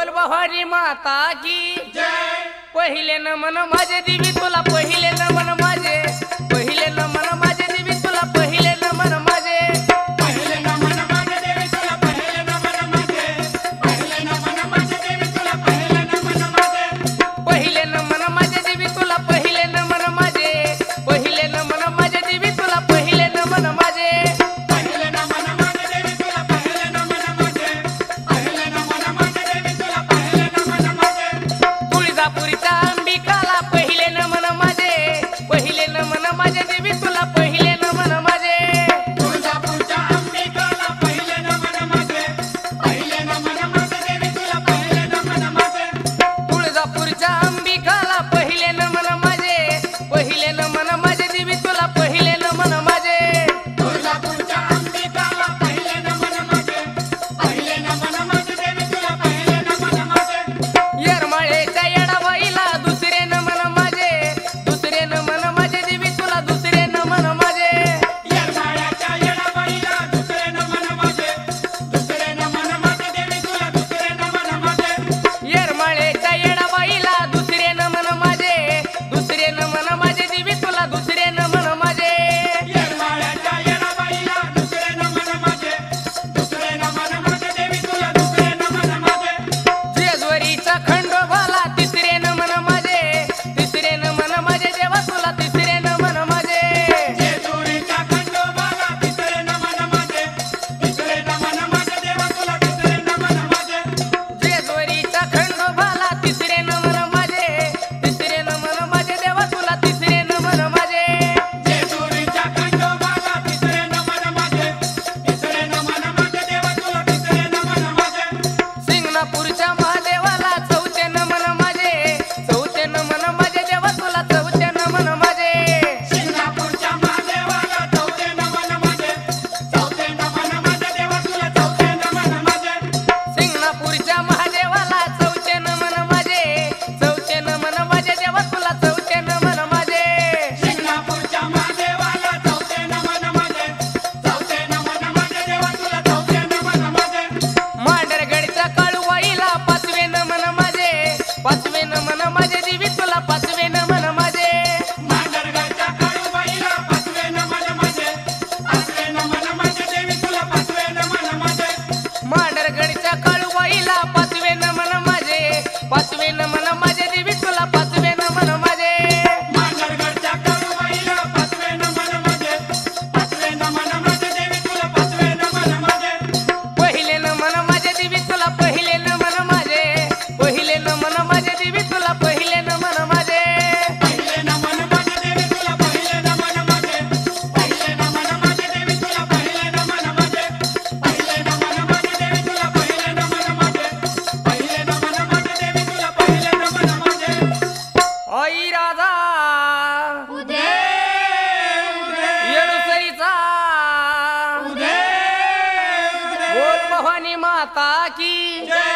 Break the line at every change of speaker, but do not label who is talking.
बोल भवानी माता की जय। पहिले नमन माझे देवी तुला, पहिले नमन माझे, पहिले नमन माझे देवी तुला, पहिले नमन माझे,
पहिले नमन माझे देवी तुला, पहिले नमन माझे, पहिले नमन माझे देवी तुला, पहिले नमन माझे,
पहिले नमन माझे देवी तुला, पहिले नमन माझे, पहिले नमन माझे देवी तुला, पहिले नमन माझे,
पहिले नमन माझे देवी तुला, पहिले नमन माझे, पहिले नमन माझे देवी तुला, पहिले नमन माझे,
तुळजापुरीच्या अंबिकाला पहिले नमन माझे, पहिले नमन माझे देवी तुला, पहिले नमन माझे,
तुळजापूरच्या अंबिकाला पहिले नमन माझे, पहिले नमन माझे देवी तुला, पहिले नमन माझे,
तुळजापुरच्या अंबिकाला पहिले नमन माझे, पहिले नमन माझे देवी तुला, पहिले नमन माझे,
तुळजापूरच्या अंबिकाला पहिले नमन माझे, पहिले नमन माझे देवी तुला, पहिले नमन माझे,
येरमाळेच्या येडाबाईला दुसरे नमन माझे, दुसरे नमन माझे देवी तुला, दुसरे नमन माझे,
येरमाळ्याच्या येडाबाईला दुसरे नमन माझे, दुसरे नमन माझे देवी तुला, दुसरे नमन माझे,
येरमाळेच्या येडाबाईला दुसरे नमन माझे, दुसरे नमन माझे देवी तुला, दुसरे नमन माझे,
येरमाळ्याच्या येडाबाईला दुसरे नमन माझे, दुसरे नमन माझे देवी तुला, दुसरे नमन माझे,
जेजुरीच्या खंडोबाला तिसरे नमन माझे, तिसरे नमन माझे देवा तुला, तिसरे नमन माझे,
जेजुरीच्या खंडोबाला तिसरे नमन माझे, तिसरे नमन माझे देवा तुला, तिसरे नमन माझे,
जेजुरीच्या खंडोबाला तिसरे नमन माझे, तिसरे नमन माझे देवा तुला, तिसरे नमन माझे,
जेजुरीच्या खंडोबाला तिसरे नमन माझे, तिसरे नमन माझे देवा तुला, तिसरे नमन माझे,
सिंगणापूरच्या महादेवाला चौथे नमन माझे, चौथे नमन माझे देवा तुला, चौथे नमन माझे,
सिंगापूरच्या महादेवाला चौथे नमन माझे, चौथे नमन माझे देवा तुला, चौथे नमन माझे,
सिंगणापूरच्या महादेवाला चौथे नमन माझे, चौथे नमन माझे देवा तुला, चौथे नमन माझे,
सिंगापूरच्या महादेवाला चौथे नमन माझे, चौथे नमन माझे देवा तुला, चौथे नमन माझे,
मांडरगडच्या काळूबाईला पाचवे नमन माझे, पाचवे नमन माझे देवी तुला, पाचवे नमन माझे,
मांडरगडच्या काळूबाईला पाचवे नमन माझे, पाचवे नमन माझे देवी तुला, पाचवे नमन माझे,
मांडरगडच्या काळूबाईला पाचवे नमन माझे, पाचवे नमन माझे देवी तुला, पाचवे नमन माझे,
मांडरगडच्या काळूबाईला पाचवे नमन माझे, पाचवे नमन माझे देवी तुला, पाचवे नमन माझे,
पहिले नमन माझे देवी तुला, पहिले नमन माझे, पहिले नमन माझे देवी तुला, पहिले नमन माझे,
पहिले नमन माझे देवी तुला, पहिले नमन माझे, पहिले नमन माझे देवी तुला, पहिले नमन माझे, पहिले नमन माझे देवी तुला, पहिले नमन माझे, पहिले नमन माझे देवी तुला, पहिले नमन माझे,
आई राधा
उदे
येडूसरीचा
उदे
बोल भवानी माता की
जय।